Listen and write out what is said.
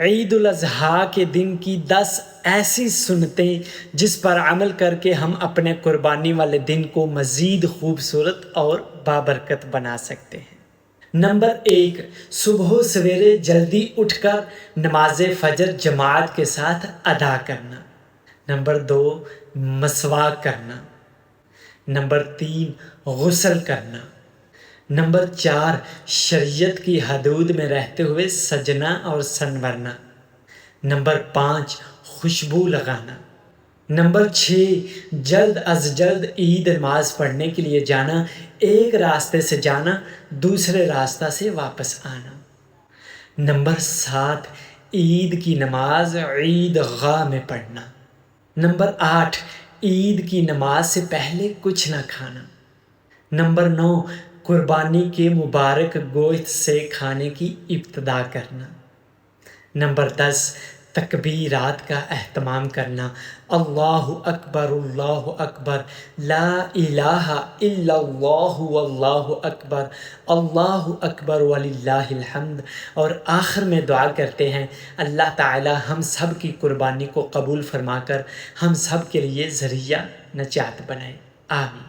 عید الاضحیٰ کے دن کی 10 ایسی سنتیں جس پر عمل کر کے ہم اپنے قربانی والے دن کو مزید خوبصورت اور بابرکت بنا سکتے ہیں۔ نمبر 1، صبح و سویرے جلدی اٹھ کر نماز فجر جماعت کے ساتھ ادا کرنا۔ نمبر 2، مسواک کرنا۔ نمبر 3، غسل کرنا۔ نمبر 4، شریعت کی حدود میں رہتے ہوئے سجنا اور سنورنا۔ نمبر 5، خوشبو لگانا۔ نمبر 6، جلد از جلد عید نماز پڑھنے کے لیے جانا، ایک راستے سے جانا دوسرے راستہ سے واپس آنا۔ نمبر 7، عید کی نماز عید گاہ میں پڑھنا۔ نمبر 8، عید کی نماز سے پہلے کچھ نہ کھانا۔ نمبر 9، قربانی کے مبارک گوشت سے کھانے کی ابتدا کرنا۔ نمبر 10، تکبیرات کا اہتمام کرنا، اللہ اکبر اللہ اکبر، لا الہ الا اللہ واللہ اکبر، اللہ اکبر وللہ الحمد، اور آخر میں دعا کرتے ہیں اللہ تعالی ہم سب کی قربانی کو قبول فرما کر ہم سب کے لیے ذریعہ نجات بنائے، آمین۔